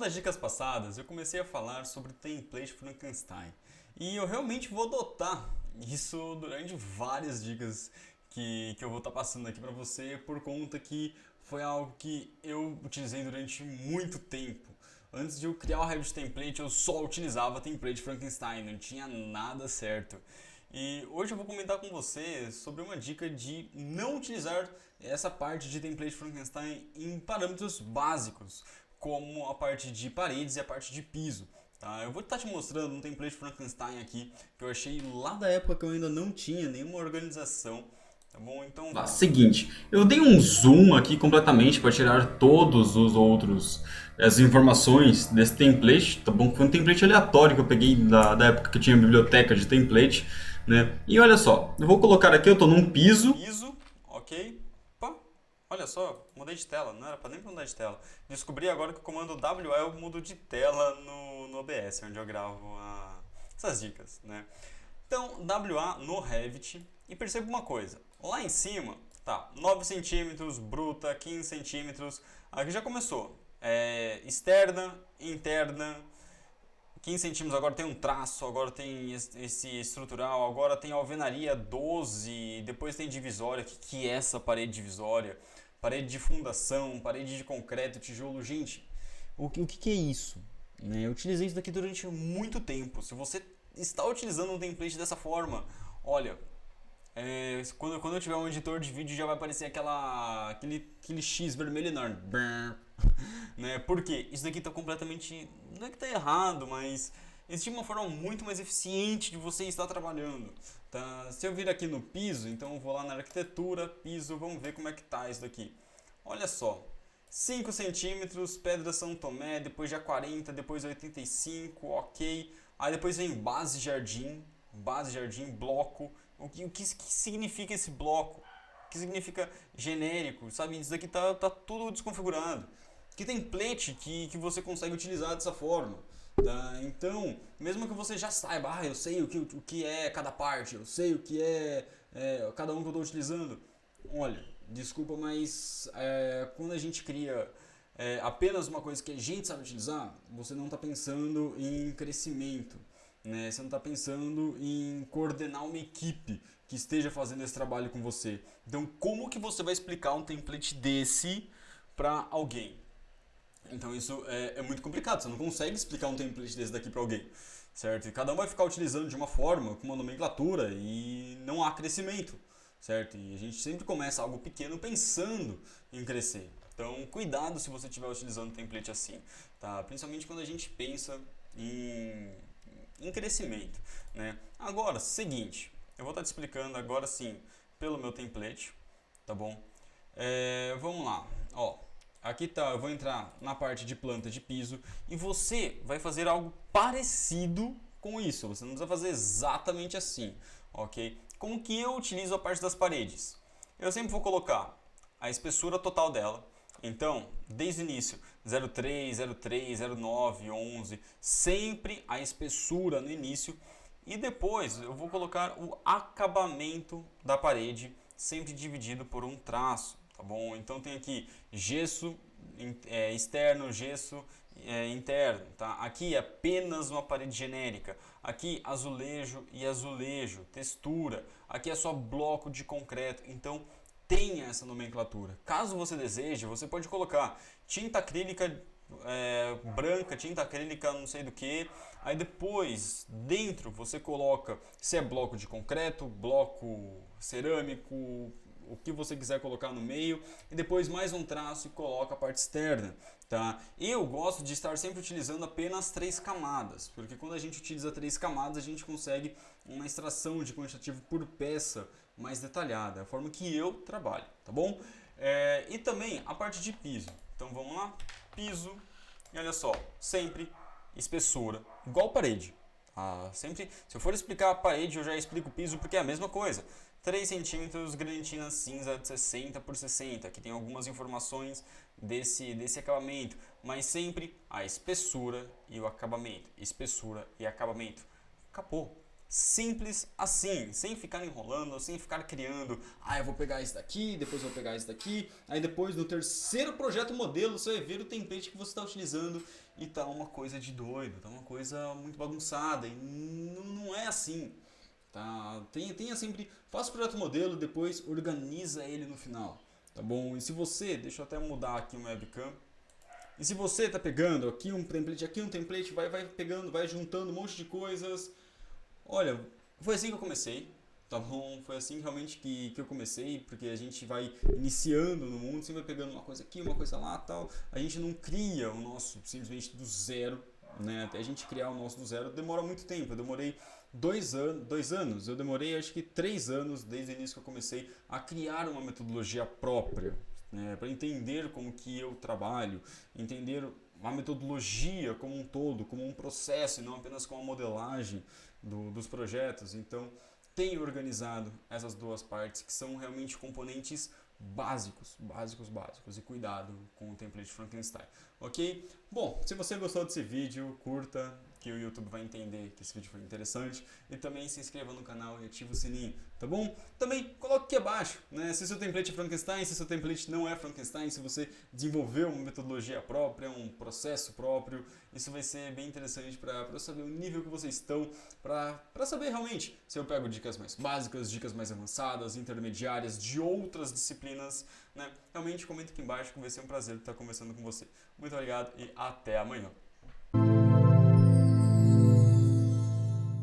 das dicas passadas, eu comecei a falar sobre template Frankenstein. E eu realmente vou adotar isso durante várias dicas que eu vou estar passando aqui para você, por conta que foi algo que eu utilizei durante muito tempo. Antes de eu criar o Revit Template, eu só utilizava template Frankenstein, não tinha nada certo. E hoje eu vou comentar com você sobre uma dica de não utilizar essa parte de template Frankenstein em parâmetros básicos, como a parte de paredes e a parte de piso. Tá? Eu vou estar te mostrando um template Frankenstein aqui que eu achei lá da época que eu ainda não tinha nenhuma organização. Tá bom? Então vamos. Seguinte, eu dei um zoom aqui completamente para tirar todos os outros as informações desse template, tá bom? Foi um template aleatório que eu peguei da época que eu tinha biblioteca de template, né? E olha só, eu vou colocar aqui, eu estou num piso. Piso, ok. Opa, olha só, mudei de tela, não era para nem pra mudar de tela. Descobri agora que o comando WA eu mudo de tela no OBS, onde eu gravo essas dicas, né? Então, WA no Revit, e perceba uma coisa, lá em cima, tá, 9 centímetros, bruta, 15 centímetros, aqui já começou, externa, interna, 15 centímetros, agora tem um traço, agora tem esse estrutural, agora tem alvenaria 12, depois tem divisória. O que é essa parede divisória? Parede de fundação, parede de concreto, tijolo. Gente, o que é isso? Eu utilizei isso daqui durante muito tempo. Se você está utilizando um template dessa forma, olha, quando eu tiver um editor de vídeo já vai aparecer aquele X vermelho enorme. Né? Porque isso daqui está completamente. Não é que está errado, mas existe uma forma muito mais eficiente de você estar trabalhando. Tá? Se eu vir aqui no piso, então eu vou lá na arquitetura, piso, vamos ver como é que tá isso daqui. Olha só, 5 centímetros, pedra São Tomé, depois já 40, depois 85, ok. Aí depois vem base jardim, bloco. O que significa esse bloco? O que significa genérico? Sabe, isso daqui tá tudo desconfigurado. Que template que você consegue utilizar dessa forma. Tá? Então, mesmo que você já saiba, eu sei o que é cada parte, eu sei o que é cada um que eu estou utilizando. Olha, desculpa, mas quando a gente cria apenas uma coisa que a gente sabe utilizar, você não está pensando em crescimento, né? Você não está pensando em coordenar uma equipe que esteja fazendo esse trabalho com você. Então, como que você vai explicar um template desse para alguém? Então isso é muito complicado, você não consegue explicar um template desse daqui para alguém, certo? E cada um vai ficar utilizando de uma forma, com uma nomenclatura, e não há crescimento, certo? E a gente sempre começa algo pequeno pensando em crescer. Então cuidado se você estiver utilizando um template assim, tá? Principalmente quando a gente pensa em crescimento, né? Agora, seguinte, eu vou estar te explicando agora sim pelo meu template, tá bom? Vamos lá, ó. Aqui tá, eu vou entrar na parte de planta de piso e você vai fazer algo parecido com isso. Você não precisa fazer exatamente assim, ok? Como que eu utilizo a parte das paredes? Eu sempre vou colocar a espessura total dela. Então, desde o início, 0,3, 0,3, 0,9, 11, sempre a espessura no início. E depois eu vou colocar o acabamento da parede, sempre dividido por um traço. Tá bom? Então tem aqui gesso externo, gesso interno. Tá? Aqui é apenas uma parede genérica. Aqui azulejo e azulejo, textura. Aqui é só bloco de concreto. Então tenha essa nomenclatura. Caso você deseje, você pode colocar tinta acrílica branca, tinta acrílica não sei do que. Aí depois, dentro, você coloca se é bloco de concreto, bloco cerâmico, o que você quiser colocar no meio, e depois mais um traço e coloca a parte externa, tá? Eu gosto de estar sempre utilizando apenas 3 camadas, porque quando a gente utiliza 3 camadas, a gente consegue uma extração de quantitativo por peça mais detalhada, é a forma que eu trabalho, tá bom? E também a parte de piso. Então vamos lá, piso, e olha só, sempre espessura, igual parede. Sempre, se eu for explicar a parede, eu já explico o piso porque é a mesma coisa. 3 centímetros, granitina cinza de 60 por 60, que tem algumas informações desse acabamento, mas sempre a espessura e o acabamento, espessura e acabamento. Acabou. Simples assim, sem ficar enrolando, sem ficar criando, eu vou pegar esse daqui, depois eu vou pegar esse daqui, aí depois no terceiro projeto modelo você vai ver o template que você está utilizando e tá uma coisa de doido, tá uma coisa muito bagunçada e não é assim. Tá? Tenha sempre, faça o projeto modelo, depois organiza ele no final, tá bom? E se você, deixa eu até mudar aqui uma webcam, e se você tá pegando aqui um template, vai pegando, vai juntando um monte de coisas, olha, foi assim que eu comecei, tá bom? Foi assim realmente que eu comecei, porque a gente vai iniciando no mundo, sempre vai pegando uma coisa aqui, uma coisa lá, tal, a gente não cria o nosso simplesmente do zero, né? Até a gente criar o nosso do zero demora muito tempo. Eu demorei 2 anos, eu demorei acho que 3 anos desde o início que eu comecei a criar uma metodologia própria, né? Para entender como que eu trabalho, entender a metodologia como um todo, como um processo e não apenas como a modelagem dos projetos. Então, tenho organizado essas duas partes que são realmente componentes básicos. E cuidado com o template Frankenstein, ok? Bom, se você gostou desse vídeo, curta, que o YouTube vai entender que esse vídeo foi interessante, e também se inscreva no canal e ative o sininho, tá bom? Também coloque aqui abaixo, né, se seu template é Frankenstein, se seu template não é Frankenstein, se você desenvolveu uma metodologia própria, um processo próprio, isso vai ser bem interessante para eu saber o nível que vocês estão, para saber realmente se eu pego dicas mais básicas, dicas mais avançadas, intermediárias, de outras disciplinas, né? Realmente comenta aqui embaixo que vai ser um prazer estar conversando com você. Muito obrigado e até amanhã.